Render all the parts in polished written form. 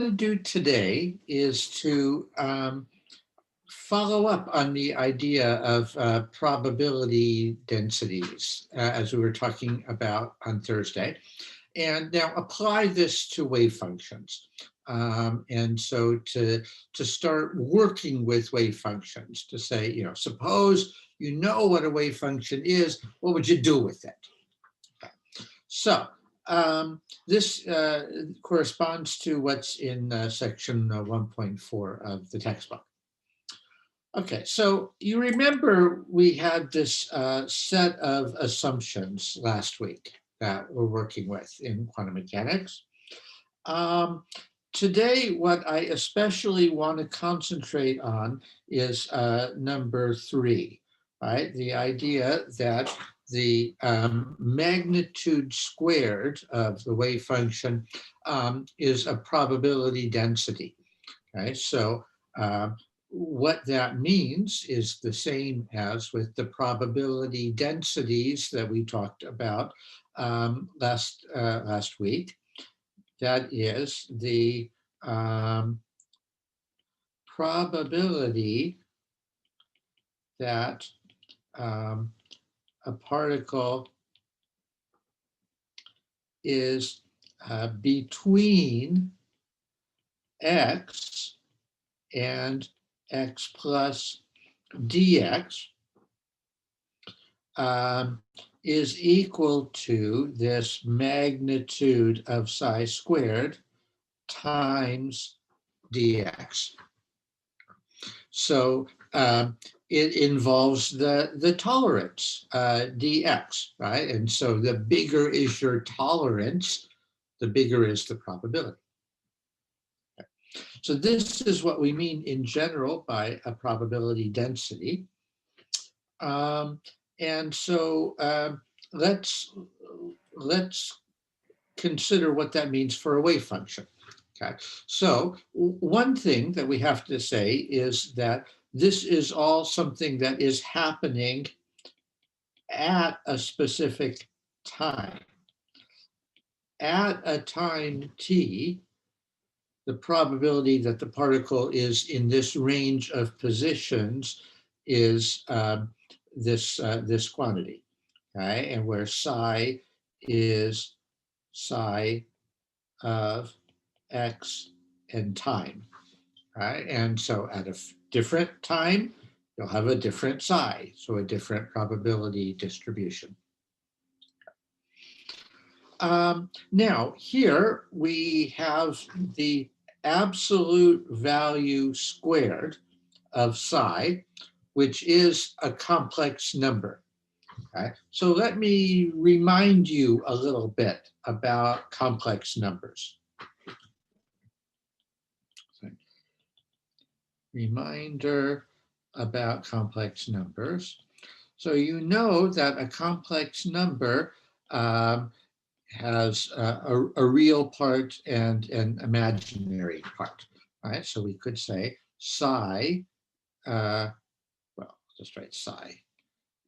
to do today is to follow up on the idea of probability densities, as we were talking about on Thursday, and now apply this to wave functions. And so to start working with wave functions, to say, suppose you know what a wave function is, what would you do with it? Okay. So this corresponds to what's in section 1.4 of the textbook. Okay, so you remember we had this set of assumptions last week that we're working with in quantum mechanics. Today, what I especially want to concentrate on is number 3, right? The idea that the magnitude squared of the wave function is a probability density. Okay, so what that means is the same as with the probability densities that we talked about last week. That is the probability that a particle is between x and x plus dx is equal to this magnitude of psi squared times dx. So it involves the tolerance, dx, right? And so the bigger is your tolerance, the bigger is the probability. Okay. So this is what we mean in general by a probability density. And so let's consider what that means for a wave function. Okay, so one thing that we have to say is that this is all something that is happening at a specific time. At a time t, the probability that the particle is in this range of positions is this quantity, okay? And where psi is psi of x and time, right? And so at a different time, you'll have a different psi, so a different probability distribution. Now, here we have the absolute value squared of psi, which is a complex number. Okay? So let me remind you a little bit about complex numbers. Reminder about complex numbers. So you know that a complex number has a real part and an imaginary part, right? So we could say psi, well, just write psi,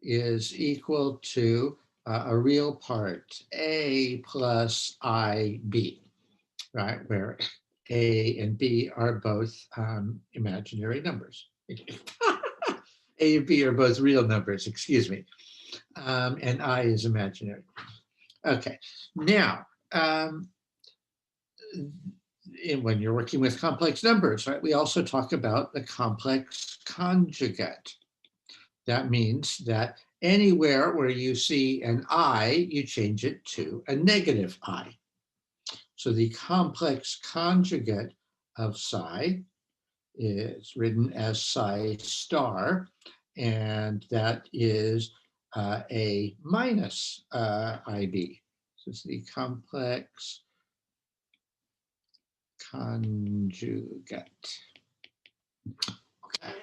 is equal to a real part, a plus ib, right? Where a and b are both imaginary numbers. A and b are both real numbers, excuse me. And I is imaginary. Okay, now, when you're working with complex numbers, right, we also talk about the complex conjugate. That means that anywhere where you see an I, you change it to a negative I. So the complex conjugate of psi is written as psi star, and that is a minus IB. So it's the complex conjugate. Okay.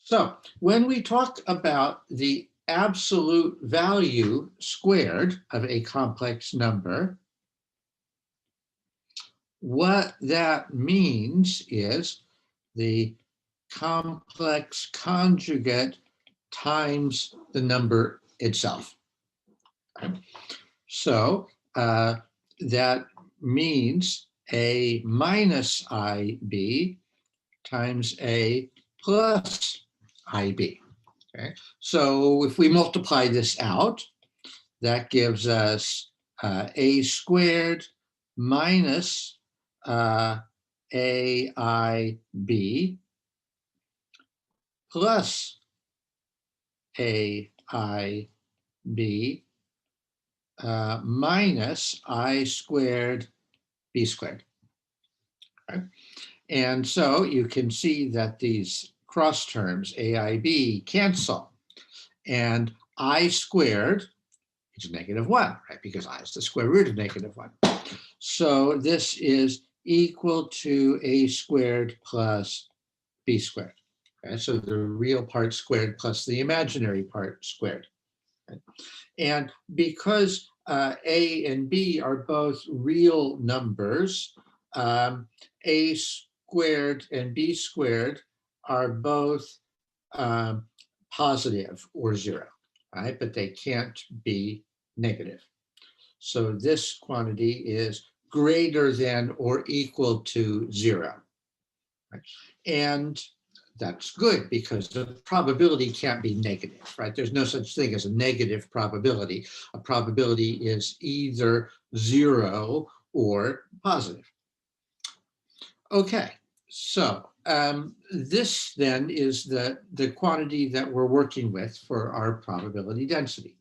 So when we talk about the absolute value squared of a complex number, what that means is the complex conjugate times the number itself. So that means A minus IB times A plus IB. Okay, so if we multiply this out, that gives us A squared minus AIB plus AIB minus I squared B squared. Okay? And so you can see that these cross terms, AIB, cancel. And I squared is -1, right? Because I is the square root of -1. So this is equal to A squared plus B squared. Okay? So the real part squared plus the imaginary part squared. Okay? And because A and B are both real numbers, A squared and B squared are both positive or 0, right? But they can't be negative. So this quantity is greater than or equal to 0. Right? And that's good because the probability can't be negative, right? There's no such thing as a negative probability. A probability is either 0 or positive. Okay, so this then is the quantity that we're working with for our probability density.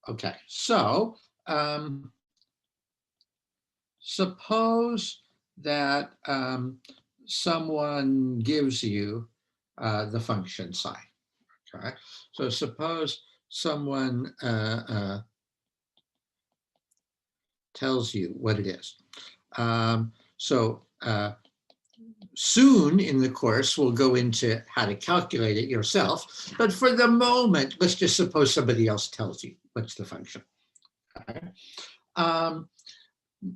Okay, so suppose that someone gives you the function psi. Okay, so suppose someone tells you what it is. Soon in the course, we'll go into how to calculate it yourself. But for the moment, let's just suppose somebody else tells you what's the function. Okay.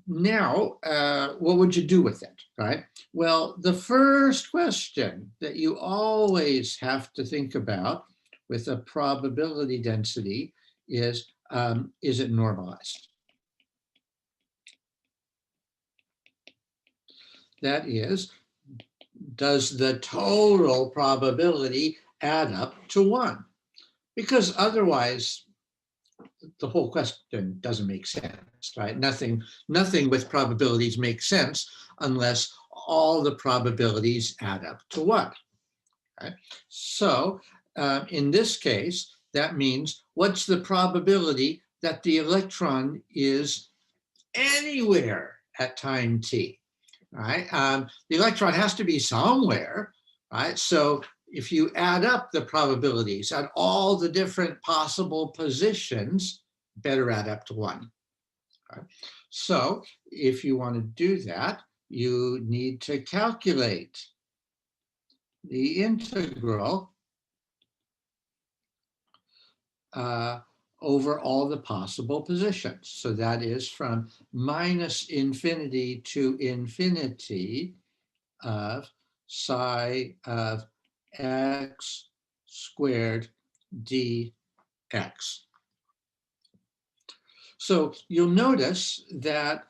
Now, what would you do with it, right? Well, the first question that you always have to think about with a probability density is it normalized? That is, does the total probability add up to 1? Because otherwise, the whole question doesn't make sense, right? Nothing with probabilities makes sense unless all the probabilities add up to 1. Right? So in this case, that means what's the probability that the electron is anywhere at time t? Right? The electron has to be somewhere, right? So if you add up the probabilities at all the different possible positions, better add up to 1. Okay? So if you want to do that, you need to calculate the integral over all the possible positions. So that is from -infinity to infinity of psi of x squared dx. So you'll notice that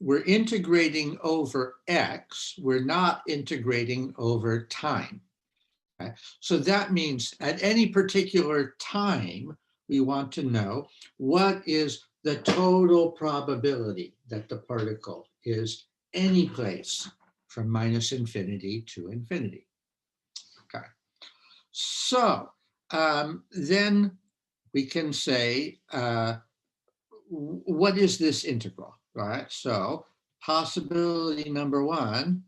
we're integrating over x, we're not integrating over time. Okay? So that means at any particular time, we want to know what is the total probability that the particle is any place from -infinity to infinity. Okay. So then we can say, what is this integral, right? So possibility number 1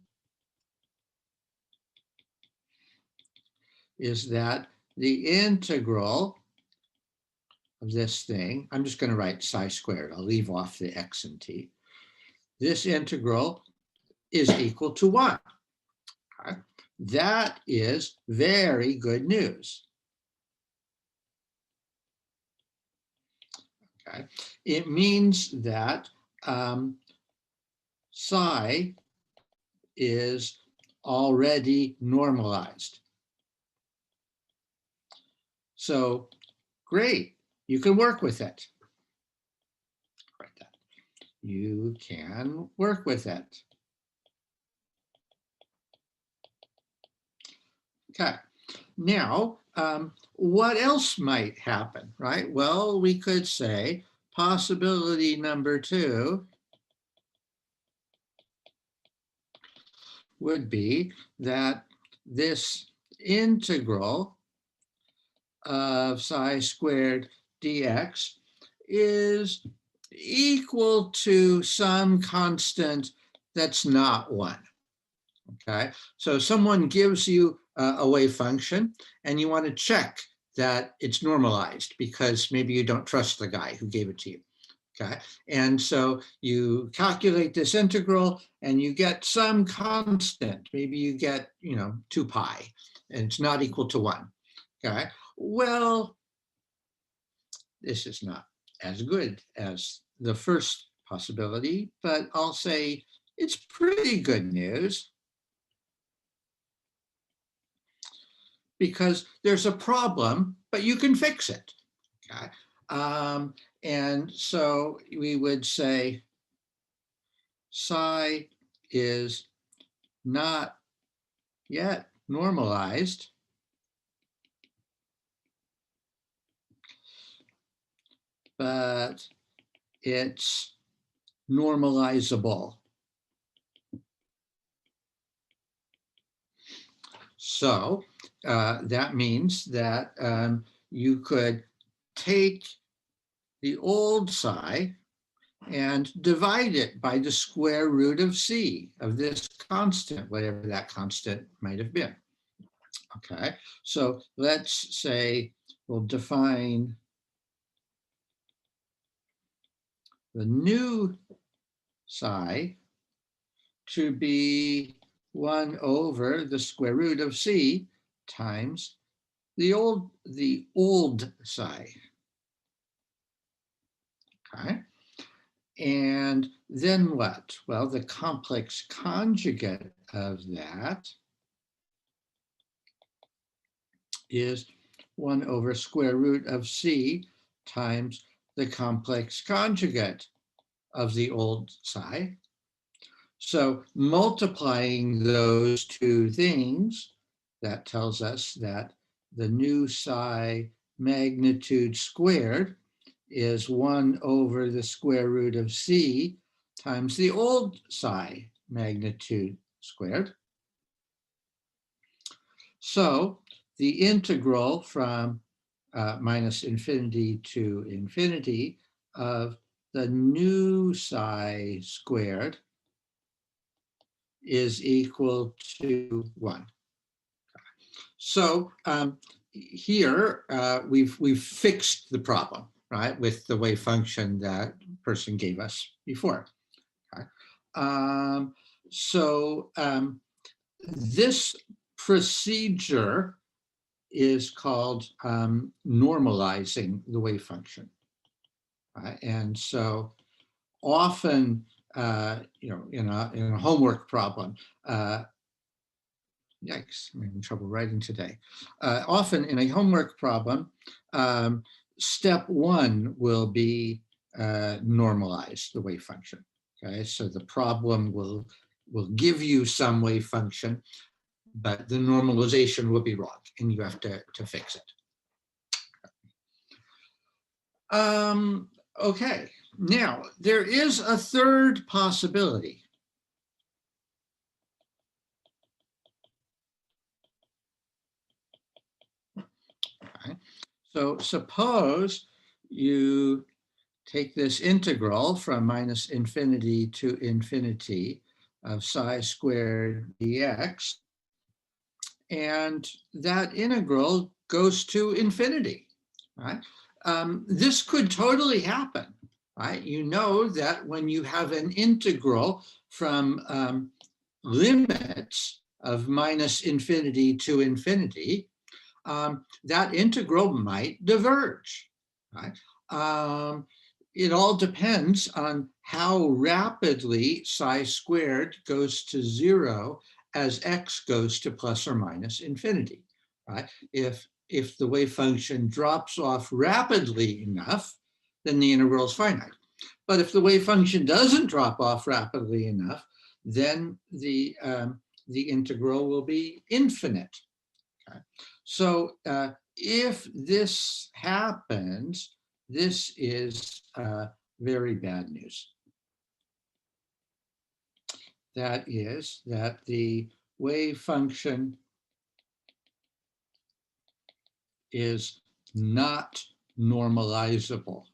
is that the integral of this thing, I'm just going to write psi squared. I'll leave off the x and t. This integral is equal to 1. Okay. That is very good news. Okay. It means that psi is already normalized. So great, you can work with it. Write that. you can work with it. Okay, now what else might happen, right? Well, we could say possibility number 2 would be that this integral of psi squared dx is equal to some constant that's not 1. Okay, so someone gives you a wave function and you want to check that it's normalized because maybe you don't trust the guy who gave it to you. Okay, and so you calculate this integral and you get some constant. Maybe you get, 2 pi, and it's not equal to 1. Okay, well, this is not as good as the first possibility, but I'll say it's pretty good news because there's a problem, but you can fix it. Okay, and so we would say psi is not yet normalized, but it's normalizable. So that means that you could take the old psi and divide it by the square root of c of this constant, whatever that constant might have been. Okay, so let's say we'll define the new psi to be 1 over the square root of c times the old psi. Okay, and then what? Well, the complex conjugate of that is 1 over square root of c times the complex conjugate of the old psi. So multiplying those two things, that tells us that the new psi magnitude squared is 1 over the square root of c times the old psi magnitude squared. So the integral from minus infinity to infinity of the new psi squared is equal to 1. So here we've fixed the problem, right, with the wave function that person gave us before. Okay. This procedure is called normalizing the wave function. And so often, in a homework problem, yikes, I'm having trouble writing today. Often in a homework problem, step 1 will be normalize the wave function. Okay, so the problem will give you some wave function, but the normalization will be wrong and you have to fix it. Okay, now there is a third possibility. Okay. So suppose you take this integral from minus infinity to infinity of psi squared dx, and that integral goes to infinity, right? This could totally happen, right? You know that when you have an integral from limits of minus infinity to infinity, that integral might diverge, right? It all depends on how rapidly psi squared goes to 0 as x goes to plus or minus infinity, right? If the wave function drops off rapidly enough, then the integral is finite. But if the wave function doesn't drop off rapidly enough, then the integral will be infinite. Okay? So if this happens, this is very bad news. That is that the wave function is not normalizable.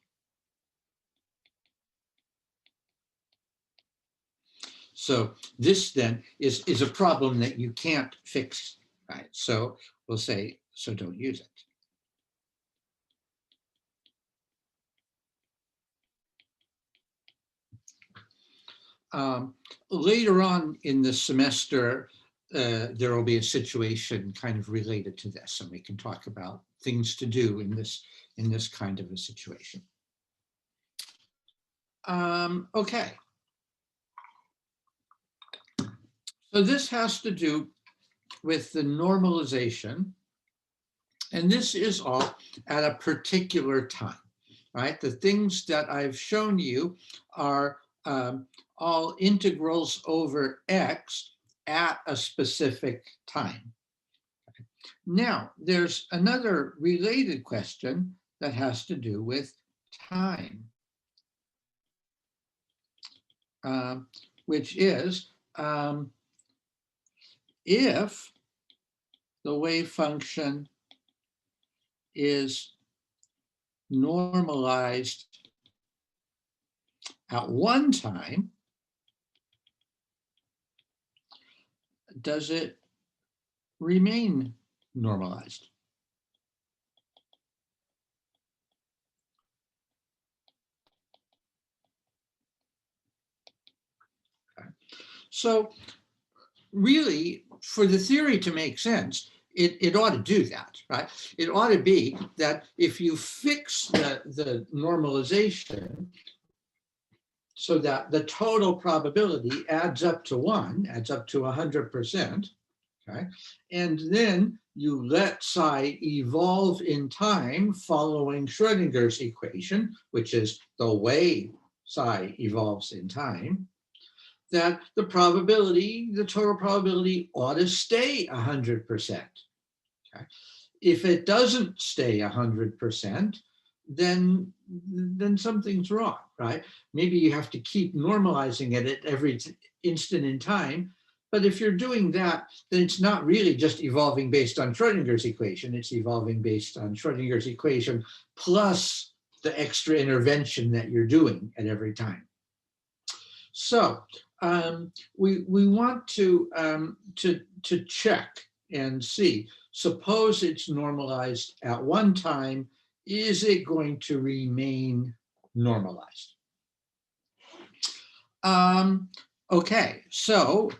So this then is a problem that you can't fix, right? So we'll say, so don't use it. Later on in the semester, there will be a situation kind of related to this, and we can talk about things to do in this kind of a situation. Okay. So this has to do with the normalization, and this is all at a particular time, right? The things that I've shown you are all integrals over x at a specific time. Now, there's another related question that has to do with time, which is if the wave function is normalized at one time, does it remain normalized? Okay. So really, for the theory to make sense, it ought to do that, right? It ought to be that if you fix the normalization so that the total probability adds up to 1, adds up to 100%, okay? And then you let psi evolve in time following Schrodinger's equation, which is the way psi evolves in time, that the probability, the total probability ought to stay 100%. Okay? If it doesn't stay 100%, then something's wrong, right? Maybe you have to keep normalizing it at every instant in time. But if you're doing that, then it's not really just evolving based on Schrodinger's equation. It's evolving based on Schrodinger's equation plus the extra intervention that you're doing at every time. So we want to check and see. Suppose it's normalized at one time, is it going to remain normalized? Okay, so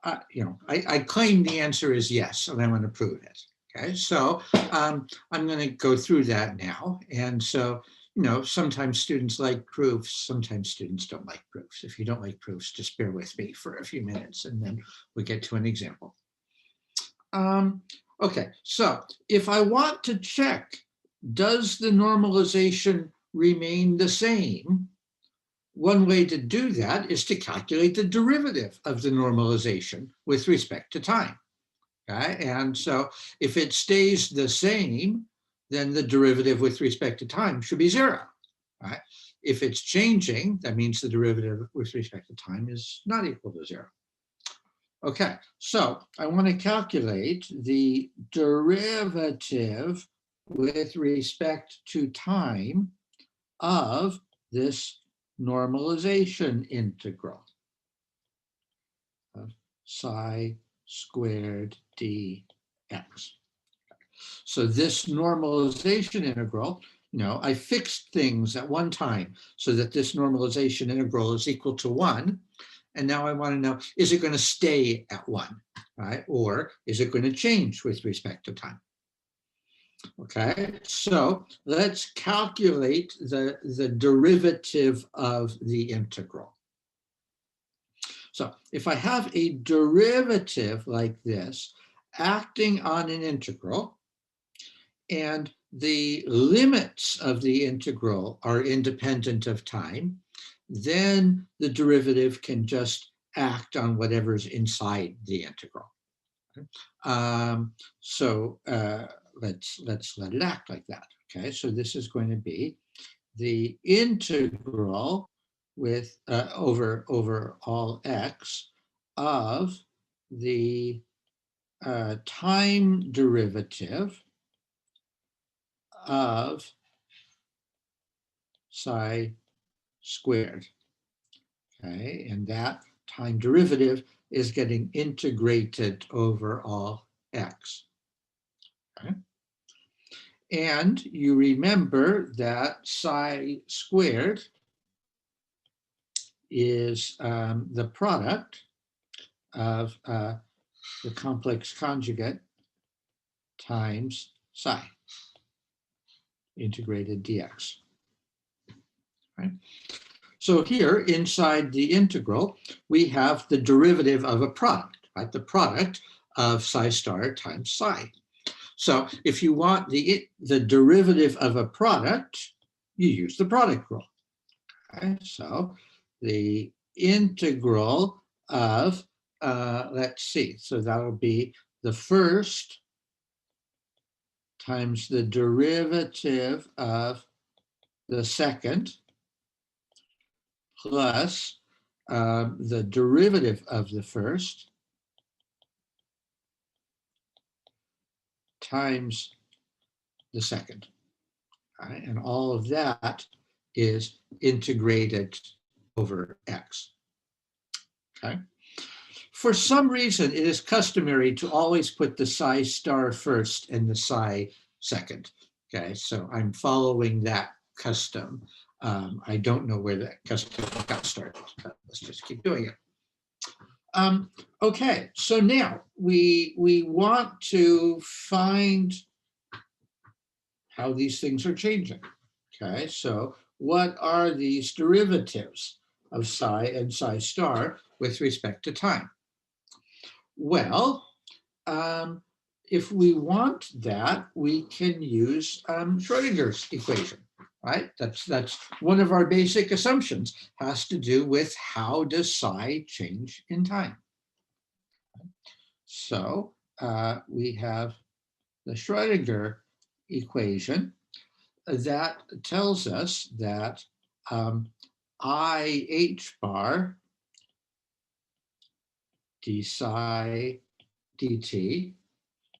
I claim the answer is yes, and I want to prove it. Okay, so I'm going to go through that now, and so sometimes students like proofs, sometimes students don't like proofs. If you don't like proofs, just bear with me for a few minutes, and then we'll get to an example. Okay, so if I want to check, does the normalization remain the same? One way to do that is to calculate the derivative of the normalization with respect to time. Okay, and so if it stays the same, then the derivative with respect to time should be 0. Right? If it's changing, that means the derivative with respect to time is not equal to 0. Okay, so I want to calculate the derivative with respect to time of this normalization integral of psi squared dx. So this normalization integral, I fixed things at one time so that this normalization integral is equal to 1. And now I want to know, is it going to stay at 1, right? Or is it going to change with respect to time? Okay, so let's calculate the derivative of the integral. So if I have a derivative like this acting on an integral, and the limits of the integral are independent of time, then the derivative can just act on whatever's inside the integral. So let's let it act like that. Okay, so this is going to be the integral with over all x of the time derivative of psi squared. Okay, and that time derivative is getting integrated over all x. Okay. And you remember that psi squared is the product of the complex conjugate times psi integrated dx. Right? So here inside the integral, we have the derivative of a product, right? The product of psi star times psi. So if you want the derivative of a product, you use the product rule. Okay? So the integral of, let's see, so that'll be the first times the derivative of the second plus the derivative of the first times the second. Right? And all of that is integrated over x. Okay. For some reason, it is customary to always put the psi star first and the psi second. Okay, so I'm following that custom. I don't know where that custom got started, but let's just keep doing it. Okay, so now we want to find how these things are changing. Okay, so what are these derivatives of psi and psi star with respect to time? Well, if we want that, we can use Schrodinger's equation, right? That's one of our basic assumptions, has to do with how does psi change in time. So we have the Schrodinger equation that tells us that I h bar d psi dt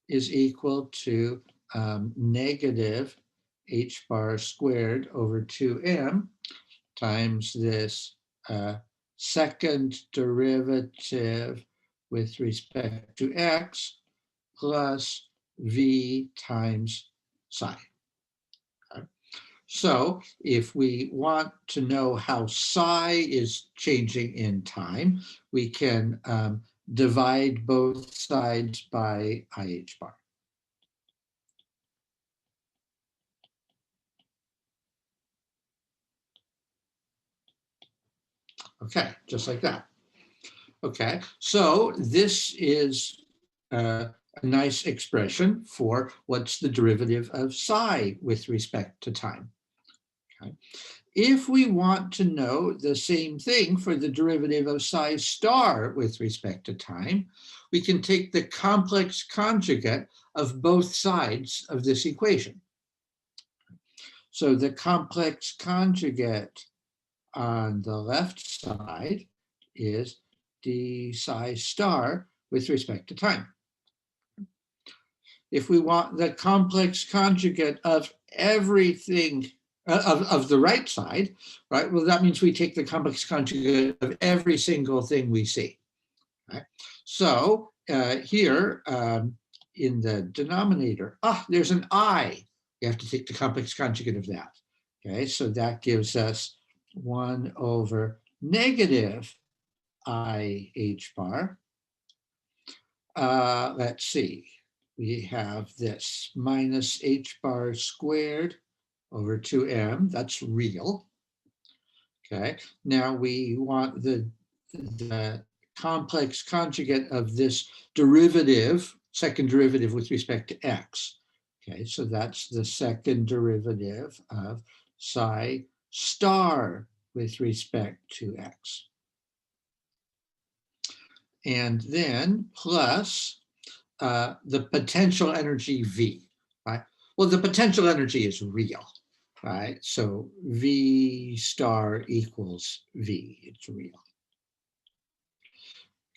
is equal to negative h bar squared over 2m times this second derivative with respect to x plus v times psi. Okay. So if we want to know how psi is changing in time, we can divide both sides by IH bar. Okay, just like that. Okay, so this is a nice expression for what's the derivative of psi with respect to time. Okay. If we want to know the same thing for the derivative of psi star with respect to time, we can take the complex conjugate of both sides of this equation. So the complex conjugate on the left side is d psi star with respect to time. If we want the complex conjugate of everything, of the right side, right? Well, that means we take the complex conjugate of every single thing we see. Right? So here in the denominator, there's an I. You have to take the complex conjugate of that. Okay, so that gives us 1 over negative I h bar. Let's see. We have this minus h bar squared over 2m. That's real. Okay. Now we want the complex conjugate of this derivative, second derivative with respect to x. Okay, so that's the second derivative of psi star with respect to x. And then plus the potential energy V, right? Well, the potential energy is real, right? So V star equals V, it's real.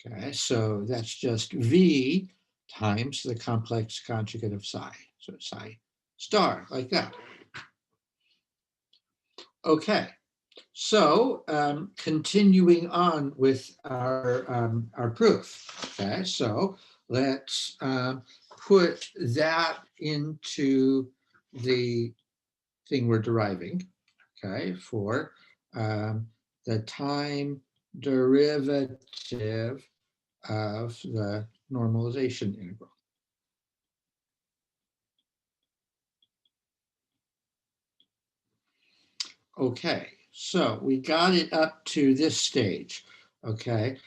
Okay, so that's just V times the complex conjugate of psi. So psi star, like that. Okay, so continuing on with our proof. Okay, so let's put that into the thing we're deriving, okay, for the time derivative of the normalization integral. Okay, so we got it up to this stage, okay.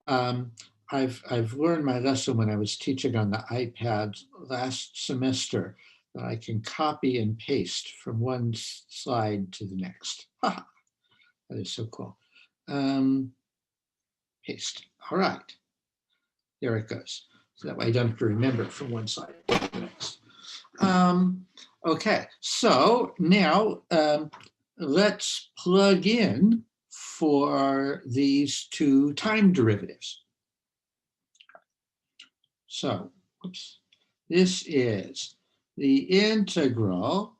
I've learned my lesson when I was teaching on the iPad last semester that I can copy and paste from one slide to the next. That is so cool. Paste. All right. There it goes. So that way I don't have to remember it from one slide to the next. Okay, so now let's plug in for these two time derivatives. So, oops, this is the integral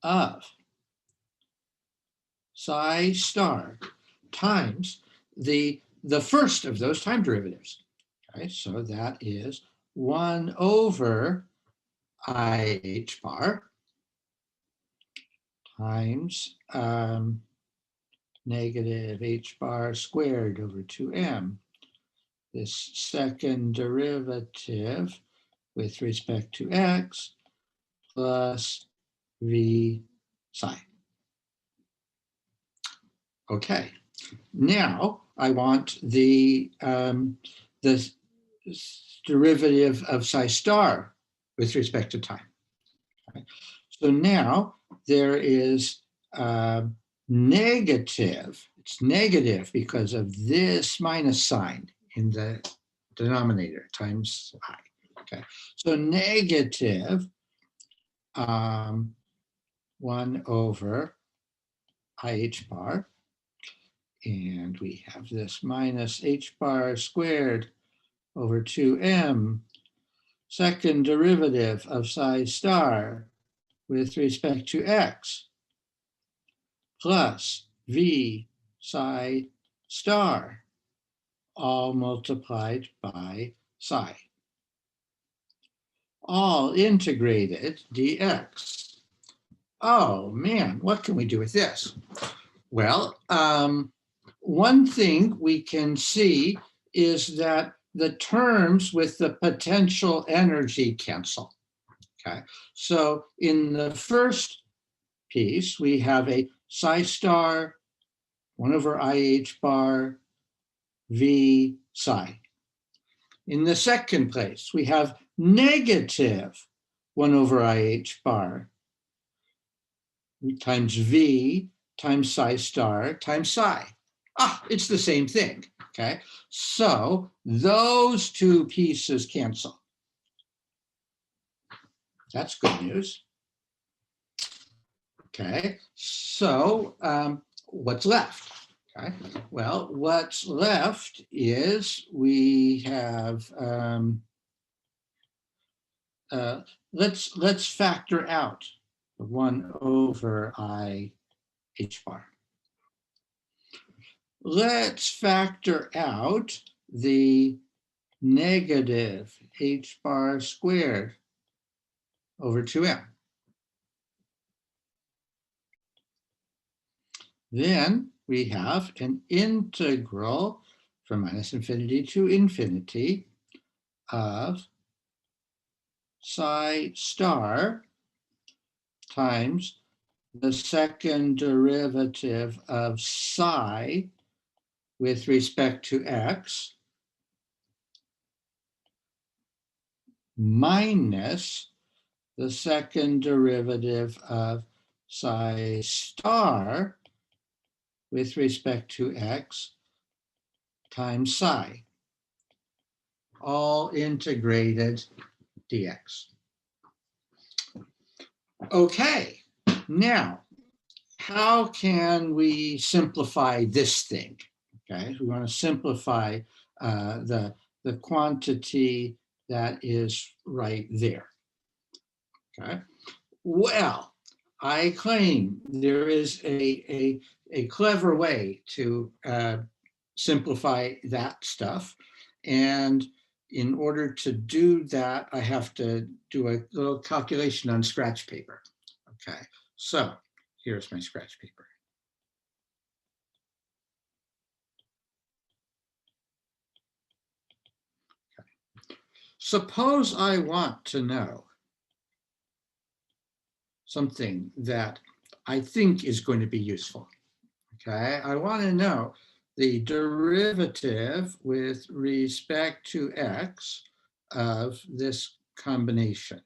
of psi star times the first of those time derivatives. Okay, so that is 1 over IH bar times negative H bar squared over 2m. This second derivative with respect to x plus V psi. Okay, now I want the derivative of psi star with respect to time. Okay. So now there is negative, it's negative because of this minus sign in the denominator times I. Okay, so negative 1 over IH bar, and we have this minus H bar squared over 2m, second derivative of psi star with respect to x, plus V psi star, all multiplied by psi, all integrated dx. Oh man, what can we do with this? Well, one thing we can see is that the terms with the potential energy cancel. Okay, so in the first piece, we have a psi star 1 over IH bar V psi. In the second place, we have negative 1 over IH bar times V times psi star times psi. It's the same thing, okay? So those two pieces cancel. That's good news. Okay, so what's left? Okay, well, what's left is we have, let's factor out 1 over IH bar. Let's factor out the negative H bar squared over 2m. Then we have an integral from minus infinity to infinity of psi star times the second derivative of psi with respect to x minus the second derivative of psi star with respect to x times psi, all integrated dx. Okay, now, how can we simplify this thing? Okay, we want to simplify the quantity that is right there. Okay, well, I claim there is a clever way to simplify that stuff. And in order to do that, I have to do a little calculation on scratch paper. Okay, so here's my scratch paper. Okay. Suppose I want to know something that I think is going to be useful. Okay, I want to know the derivative with respect to x of this combination,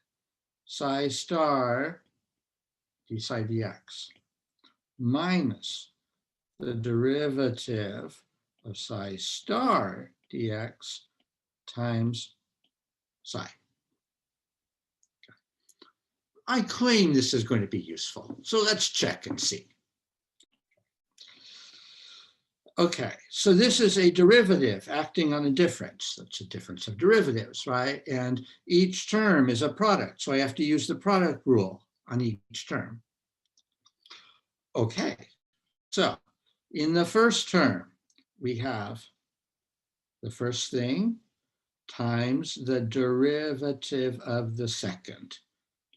psi star d psi dx, minus the derivative of psi star dx times psi. I claim this is going to be useful, so let's check and see. Okay, so this is a derivative acting on a difference. That's a difference of derivatives, right? And each term is a product, so I have to use the product rule on each term. Okay, so in the first term, we have the first thing times the derivative of the second.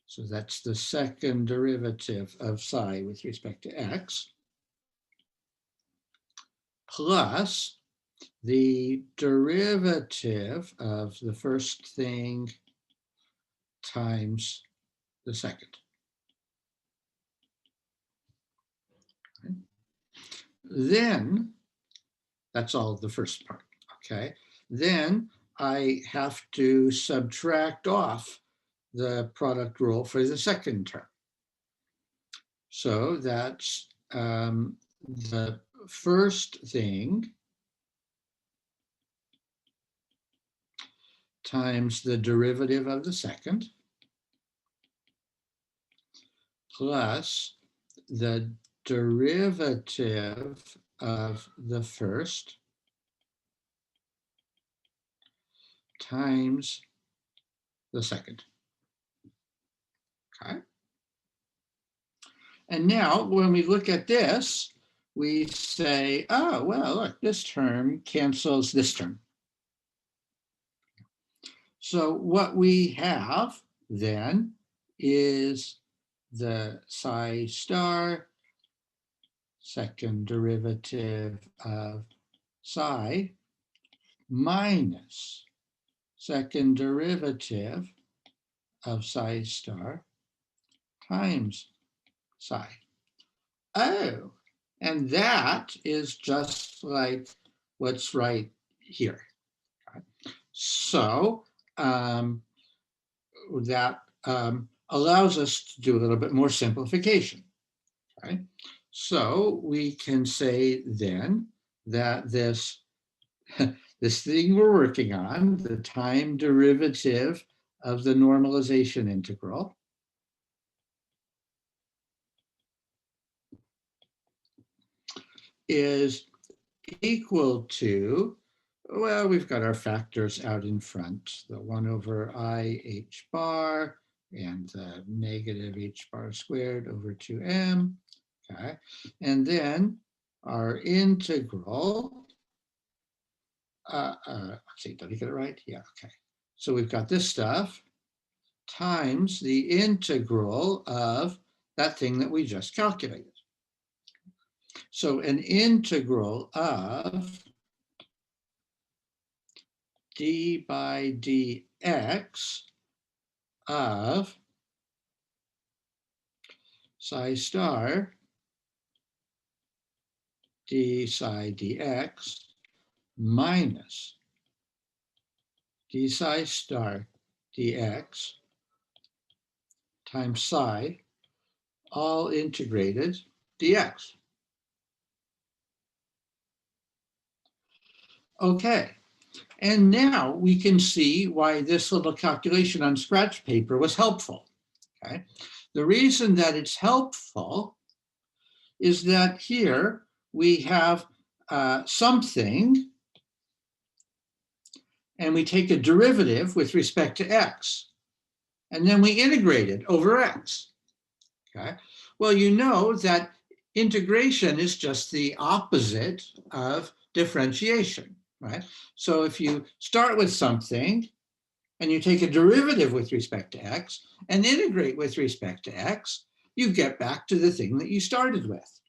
So that's the second derivative of psi with respect to x, plus the derivative of the first thing times the second. Okay. Then, that's all the first part, okay? Then I have to subtract off the product rule for the second term. So that's the first thing times the derivative of the second, plus the derivative of the first times the second. Okay. And now when we look at this, we say, oh, well, look, this term cancels this term. So what we have then is the psi star second derivative of psi minus second derivative of psi star times psi. Oh, and that is just like what's right here. Okay. So that allows us to do a little bit more simplification. Okay. So we can say then that this this thing we're working on, the time derivative of the normalization integral, is equal to, well, we've got our factors out in front, the 1 over I h bar and the negative h bar squared over 2m, okay? And then our integral, let's see, did I get it right? Yeah, okay. So we've got this stuff times the integral of that thing that we just calculated. So an integral of d by dx of psi star d psi dx minus d psi star dx times psi, all integrated dx. Okay, and now we can see why this little calculation on scratch paper was helpful. Okay, the reason that it's helpful is that here we have something, and we take a derivative with respect to x, and then we integrate it over x. Okay, well, you know that integration is just the opposite of differentiation, right? So if you start with something and you take a derivative with respect to x and integrate with respect to x, you get back to the thing that you started with.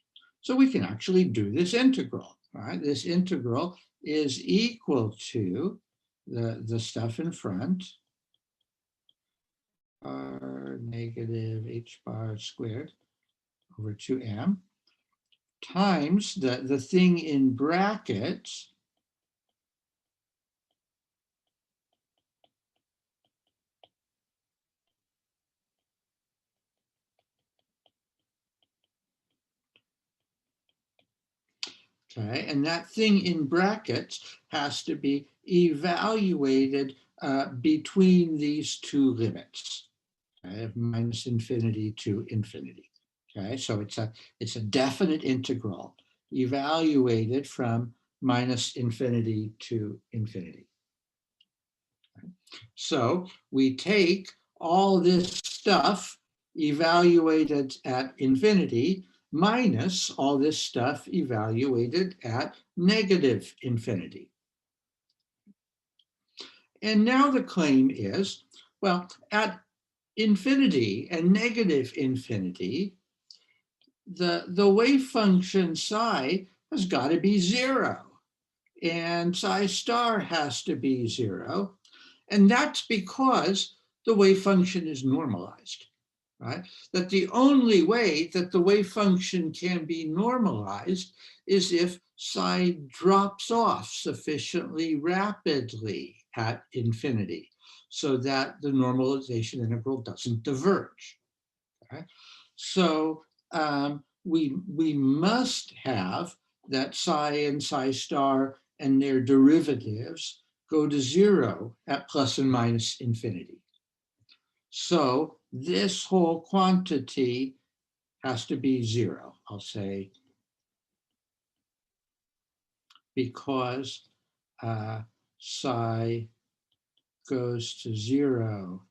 So we can actually do this integral, right? This integral is equal to the stuff in front, r negative h bar squared over 2m times the thing in brackets, okay, and that thing in brackets has to be evaluated between these two limits, okay, minus infinity to infinity. Okay, so it's a definite integral evaluated from minus infinity to infinity. Okay. So we take all this stuff evaluated at infinity minus all this stuff evaluated at negative infinity. And now the claim is, well, at infinity and negative infinity, the wave function psi has got to be 0, and psi star has to be 0. And that's because the wave function is normalized, right? That the only way that the wave function can be normalized is if psi drops off sufficiently rapidly at infinity so that the normalization integral doesn't diverge. Okay? So we must have that psi and psi star and their derivatives go to 0 at plus and minus infinity. So this whole quantity has to be 0, I'll say, because psi goes to 0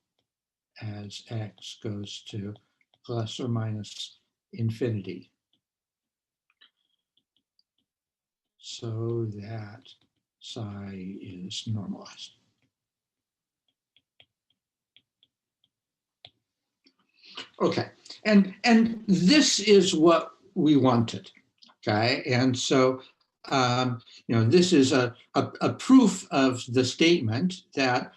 as x goes to plus or minus infinity, so that psi is normalized. Okay, and this is what we wanted, okay? And so, this is a proof of the statement that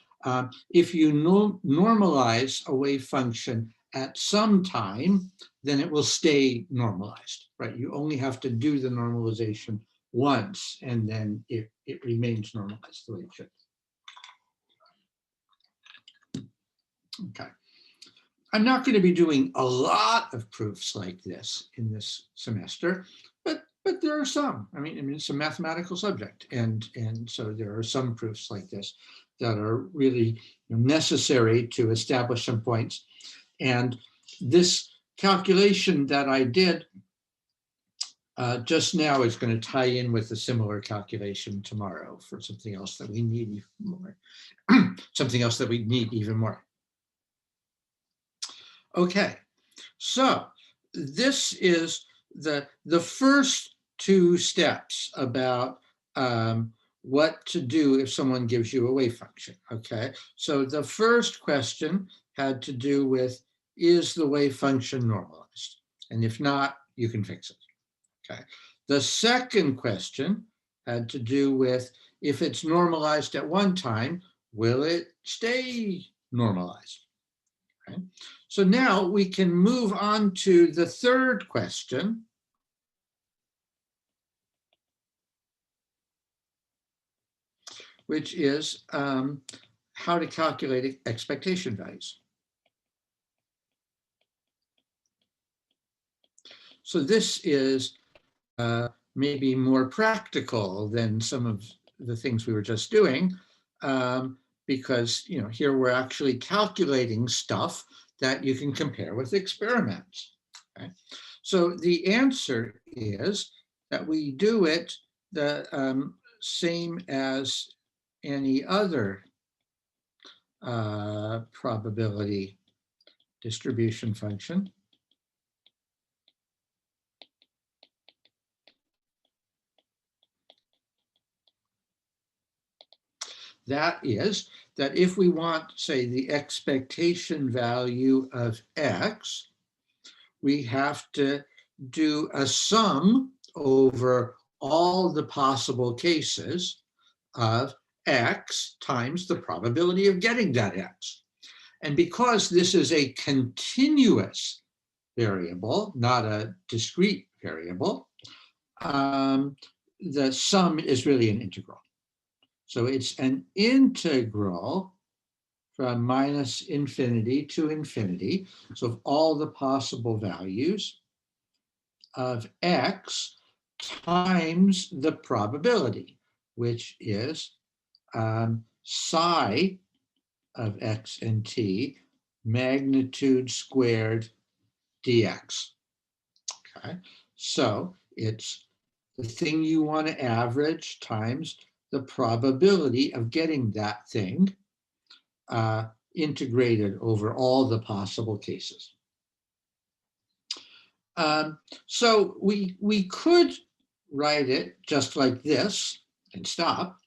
if you normalize a wave function at some time, then it will stay normalized, right? You only have to do the normalization once, and then it remains normalized the way it should. Okay. I'm not going to be doing a lot of proofs like this in this semester, but there are some. I mean, it's a mathematical subject, and so there are some proofs like this that are really necessary to establish some points. And this calculation that I did just now is going to tie in with a similar calculation tomorrow for something else that we need even more. Something else that we need even more. Okay, so this is the first two steps about what to do if someone gives you a wave function, okay? So the first question had to do with, is the wave function normalized? And if not, you can fix it, okay? The second question had to do with, if it's normalized at one time, will it stay normalized? Okay. So now we can move on to the third question, which is how to calculate expectation values. So this is maybe more practical than some of the things we were just doing, because here we're actually calculating stuff that you can compare with experiments. Okay? So the answer is that we do it the same as any other probability distribution function. That is, that if we want, say, the expectation value of x, we have to do a sum over all the possible cases of x times the probability of getting that x. And because this is a continuous variable, not a discrete variable, the sum is really an integral. So it's an integral from minus infinity to infinity. So of all the possible values of x times the probability, which is psi of x and t magnitude squared dx. Okay, so it's the thing you want to average times the probability of getting that thing integrated over all the possible cases. So we could write it just like this and stop.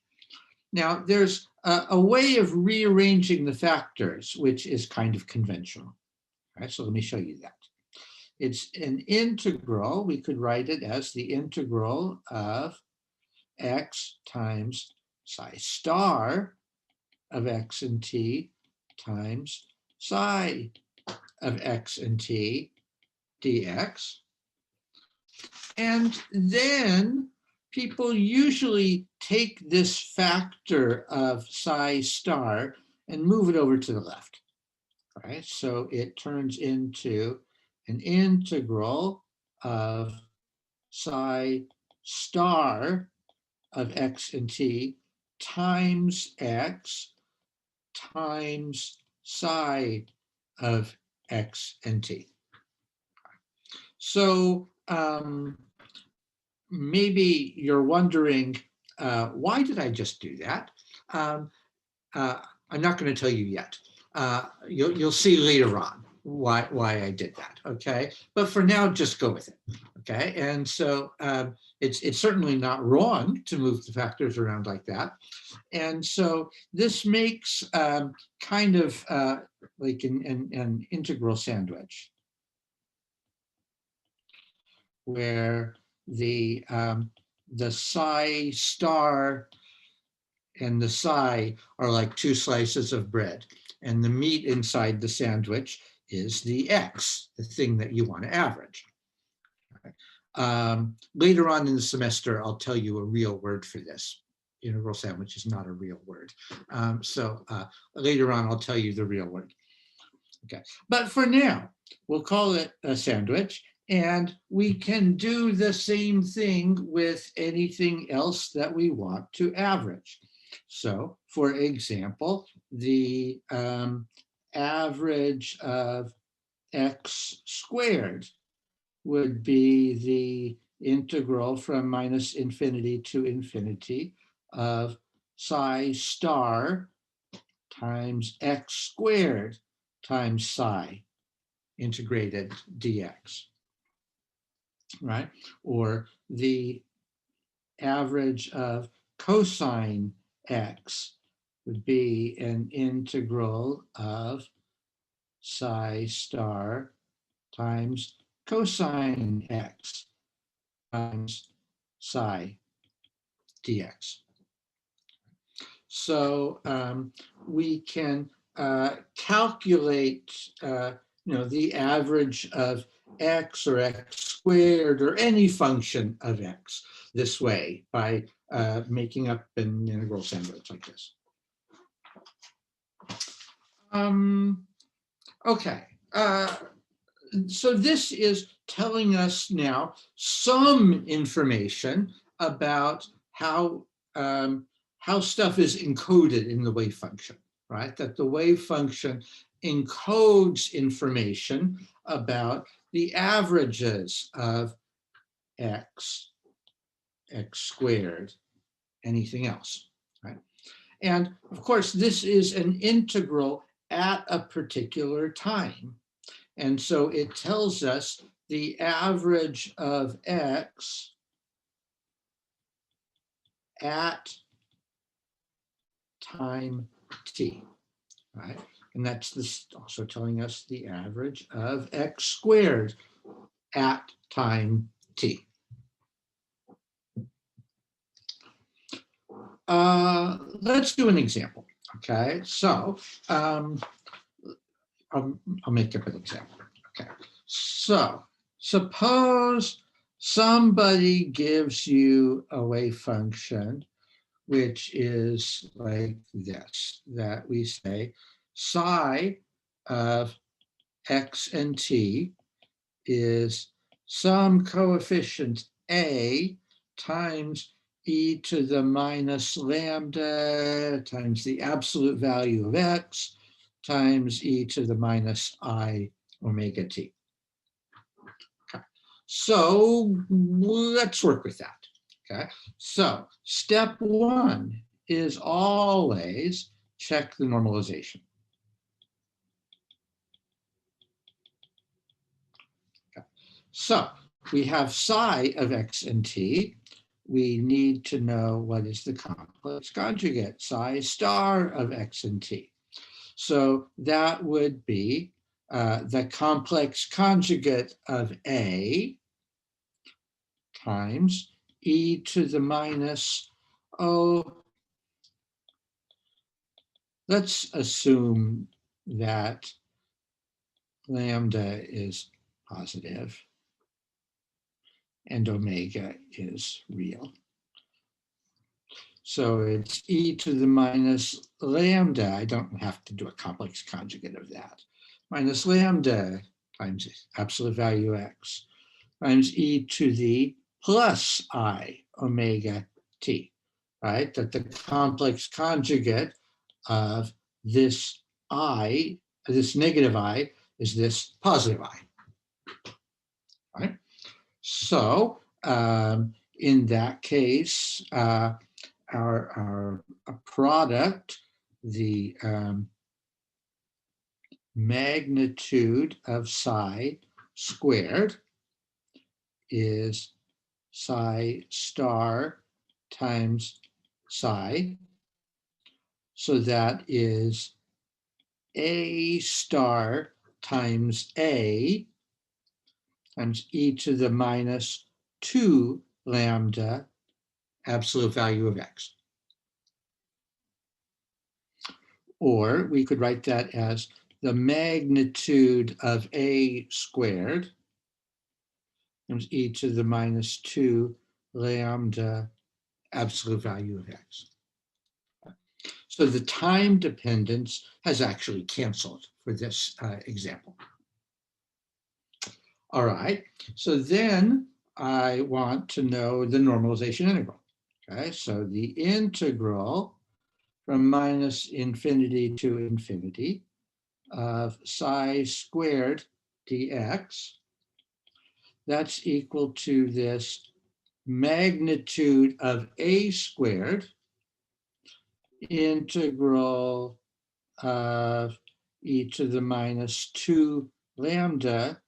Now there's a way of rearranging the factors, which is kind of conventional. All right, so let me show you that. It's an integral. We could write it as the integral of x times psi star of x and t times psi of x and t dx. And then people usually take this factor of psi star and move it over to the left. All right, so it turns into an integral of psi star of x and t times x times psi of x and t. So maybe you're wondering, why did I just do that? I'm not going to tell you yet. You'll see later on why I did that, okay? But for now, just go with it, okay? And so it's certainly not wrong to move the factors around like that. And so this makes kind of like an integral sandwich, where the psi star and the psi are like two slices of bread, and the meat inside the sandwich is the x, the thing that you want to average. Later on in the semester, I'll tell you a real word for this. Integral sandwich is not a real word. So later on, I'll tell you the real word. Okay, but for now, we'll call it a sandwich, and we can do the same thing with anything else that we want to average. So, for example, the average of x squared would be the integral from minus infinity to infinity of psi star times x squared times psi integrated dx, right? Or the average of cosine x would be an integral of psi star times cosine x times psi dx. So we can calculate the average of x or x squared or any function of x this way by making up an integral sandwich like this. Okay, so this is telling us now some information about how stuff is encoded in the wave function, right? That the wave function encodes information about the averages of x, x squared, anything else, right? And of course, this is an integral at a particular time. And so it tells us the average of x at time t, right? And that's this also telling us the average of x squared at time t. Let's do an example, okay? So I'll make up an example, okay? So suppose somebody gives you a wave function which is like this, that we say psi of x and t is some coefficient a times e to the minus lambda times the absolute value of x times e to the minus I omega t. Okay. So let's work with that. Okay, so step one is always check the normalization. Okay. So we have psi of x and t. We need to know what is the complex conjugate, psi star of x and t. So that would be the complex conjugate of a times e to the minus, let's assume that lambda is positive and omega is real. So it's e to the minus lambda. I don't have to do a complex conjugate of that. Minus lambda times absolute value x times e to the plus I omega t, right? That the complex conjugate of this I, this negative I, is this positive I, right? So in that case, our product, the magnitude of psi squared is psi star times psi. So that is a star times a times e to the minus 2 lambda absolute value of x. Or we could write that as the magnitude of a squared times e to the minus 2 lambda absolute value of x. So the time dependence has actually canceled for this example. All right, so then I want to know the normalization integral. Okay, so the integral from minus infinity to infinity of psi squared dx, that's equal to this magnitude of a squared integral of e to the minus 2 lambda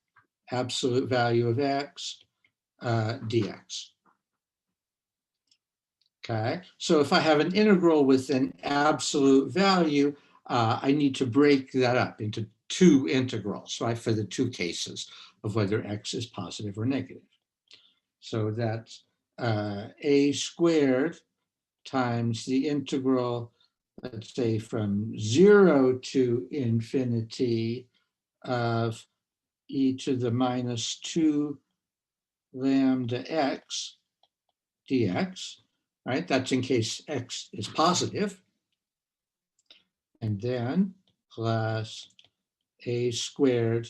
absolute value of x dx. Okay, so if I have an integral with an absolute value, I need to break that up into two integrals, right, for the two cases of whether x is positive or negative. So that's a squared times the integral, let's say, from 0 to infinity of e to the minus 2 lambda x dx, right? That's in case x is positive. And then plus a squared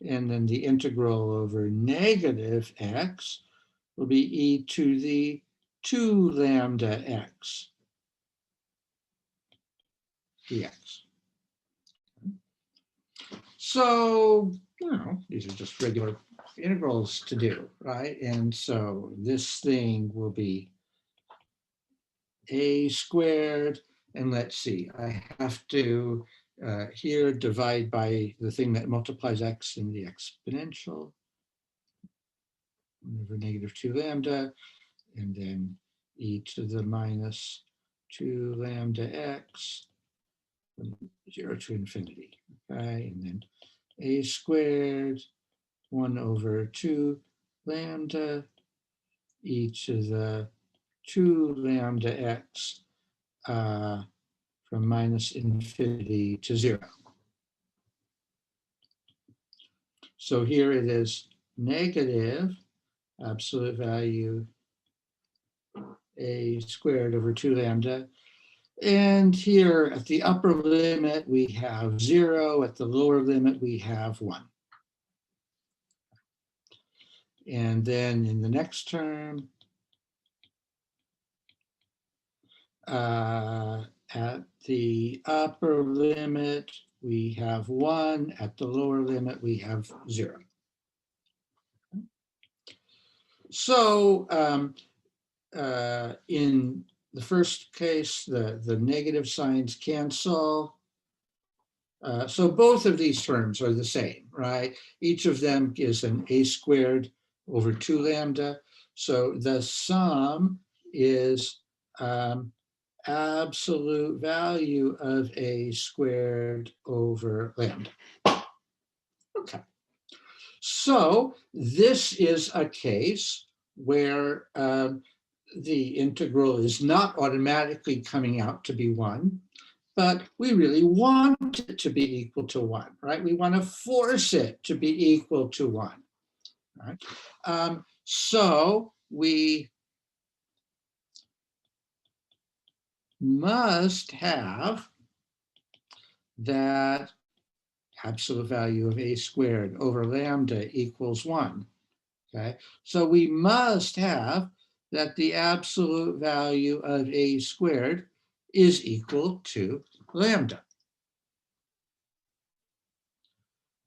And then the integral over negative x will be e to the 2 lambda x dx. So, these are just regular integrals to do, right? And so this thing will be a squared, and let's see, I have to here divide by the thing that multiplies x in the exponential over negative 2 lambda, and then e to the minus 2 lambda x from 0 to infinity, okay? And then a squared 1 over 2 lambda e to the 2 lambda x from minus infinity to 0. So here it is negative absolute value a squared over 2 lambda. And here at the upper limit, we have 0. At the lower limit, we have 1. And then in the next term, at the upper limit, we have 1. At the lower limit, we have 0. So in the first case, the negative signs cancel. So both of these terms are the same, right? Each of them is an a squared over 2 lambda. So the sum is absolute value of a squared over lambda. Okay. So this is a case where the integral is not automatically coming out to be 1, but we really want it to be equal to 1, right? We want to force it to be equal to 1, right? So we must have that absolute value of a squared over lambda equals 1, okay? So we must have that the absolute value of a squared is equal to lambda.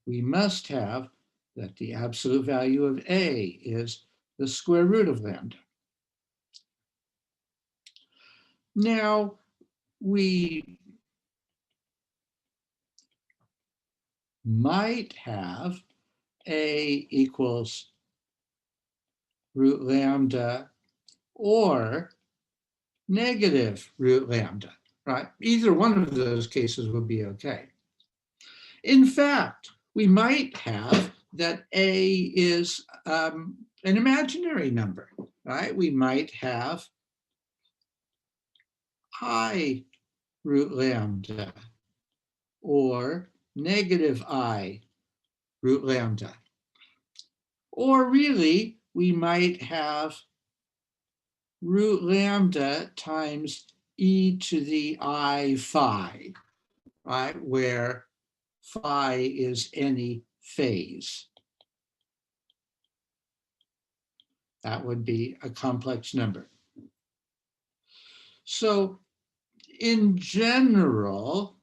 We must have that the absolute value of a is the square root of lambda. Now, we might have a equals root lambda or negative root lambda, right? Either one of those cases would be okay. In fact, we might have that a is an imaginary number, right? We might have I root lambda or negative I root lambda. Or really, we might have root lambda times e to the I phi, right? Where phi is any phase. That would be a complex number. So in general,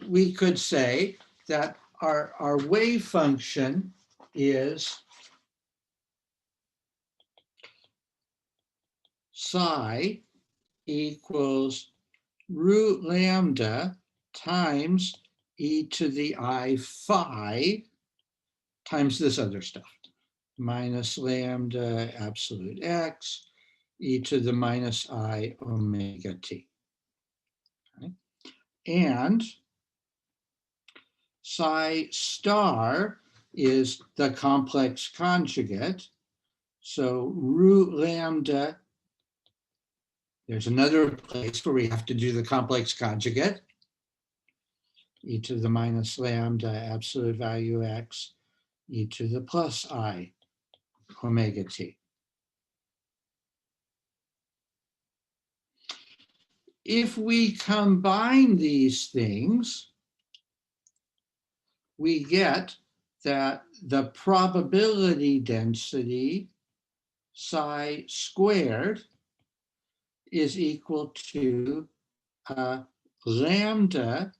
we could say that our wave function is psi equals root lambda times e to the I phi times this other stuff, minus lambda absolute x e to the minus I omega t. Okay. And psi star is the complex conjugate. So root lambda, there's another place where we have to do the complex conjugate, e to the minus lambda absolute value x e to the plus I omega t. if we combine these things, we get that the probability density psi squared is equal to lambda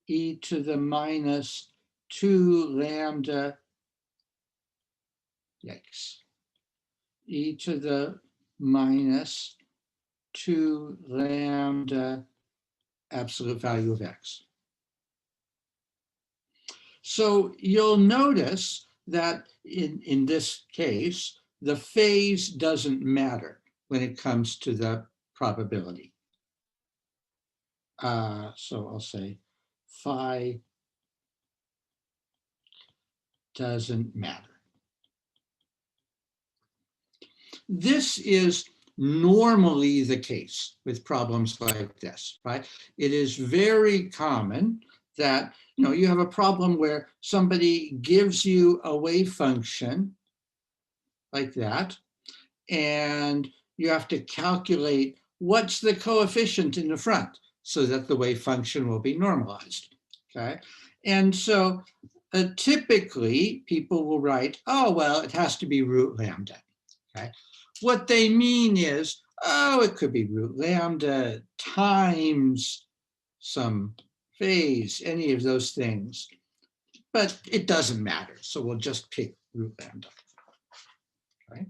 e to the minus 2 lambda x e to the minus 2 lambda absolute value of x. So you'll notice that in this case, the phase doesn't matter when it comes to the probability. So I'll say phi doesn't matter. This is normally the case with problems like this, right? It is very common that you have a problem where somebody gives you a wave function like that, and you have to calculate what's the coefficient in the front so that the wave function will be normalized, okay? And so typically people will write, oh, well, it has to be root lambda, okay? What they mean is, oh, it could be root lambda times some phase, any of those things, but it doesn't matter. So we'll just pick root lambda, right?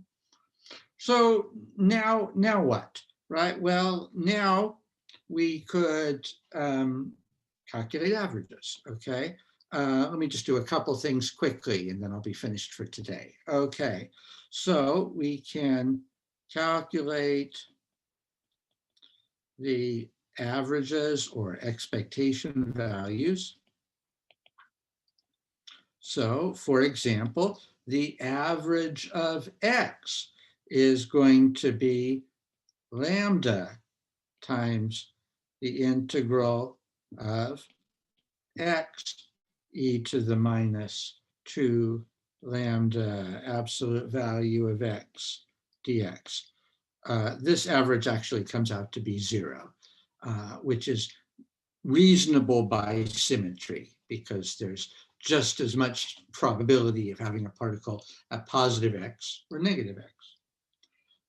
So now what, right? Well, now we could calculate averages, okay? Let me just do a couple things quickly and then I'll be finished for today. Okay, so we can calculate the averages or expectation values. So for example, the average of x is going to be lambda times the integral of x e to the minus 2 lambda absolute value of x dx. This average actually comes out to be 0, which is reasonable by symmetry because there's just as much probability of having a particle at positive x or negative x.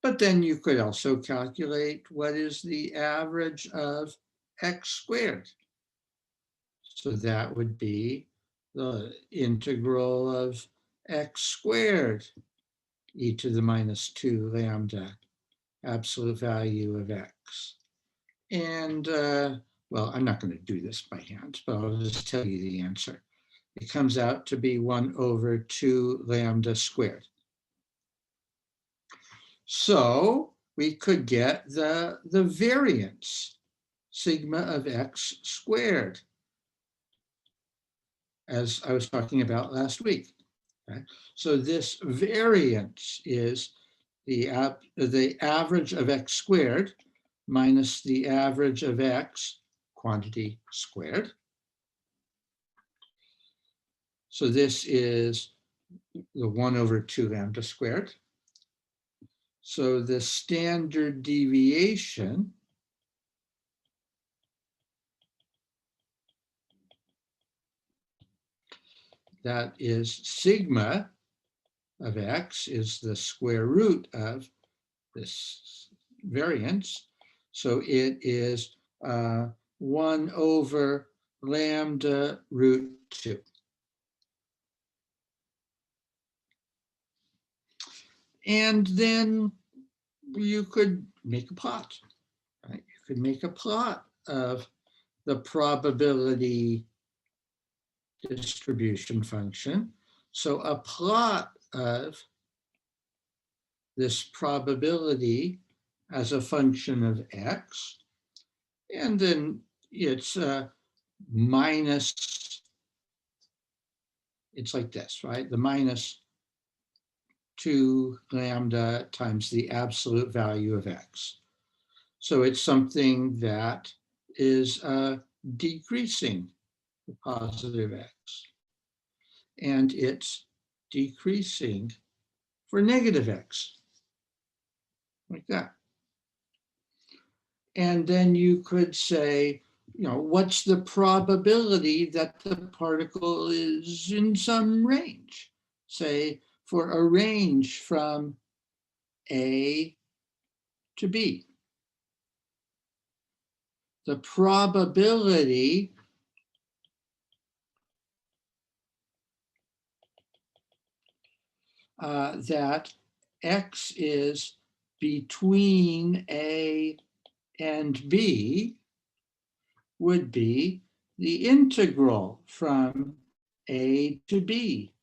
But then you could also calculate what is the average of x squared. So that would be the integral of x squared e to the minus 2 lambda absolute value of x. And well, I'm not going to do this by hand, but I'll just tell you the answer. It comes out to be 1/2 lambda squared. So we could get the variance, sigma of x squared, as I was talking about last week. Okay? So this variance is the average of x squared minus the average of x quantity squared. So this is the 1/2 lambda squared. So the standard deviation that is sigma of x is the square root of this variance. So it is 1/lambda root 2. And then you could make a plot, right? You could make a plot of the probability distribution function. So a plot of this probability as a function of x, and then it's minus, it's like this, right? The minus 2 lambda times the absolute value of x. So it's something that is decreasing the positive x. And it's decreasing for negative x, like that. And then you could say, what's the probability that the particle is in some range? Say, for a range from A to B. The probability that X is between A and B would be the integral from A to B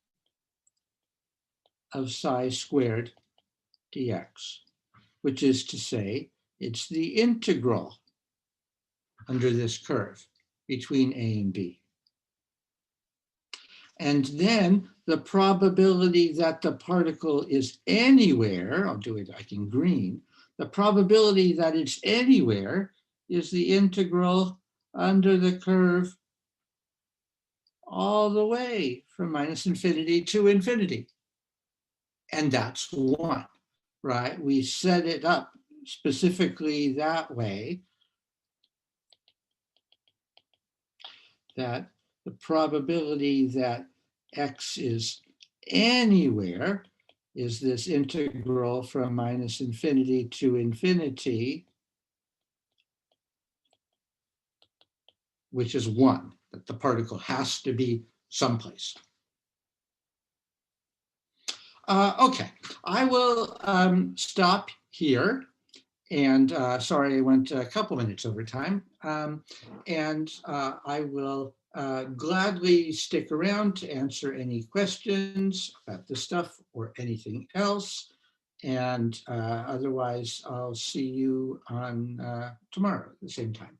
of psi squared dx, which is to say, it's the integral under this curve between A and B. And then the probability that the particle is anywhere, I'll do it like in green, the probability that it's anywhere is the integral under the curve all the way from minus infinity to infinity. And that's one, right? We set it up specifically that way, that the probability that X is anywhere is this integral from minus infinity to infinity, which is one, that the particle has to be someplace. Okay, I will stop here. And sorry, I went a couple minutes over time. And I will gladly stick around to answer any questions about this stuff or anything else. And otherwise, I'll see you on tomorrow at the same time.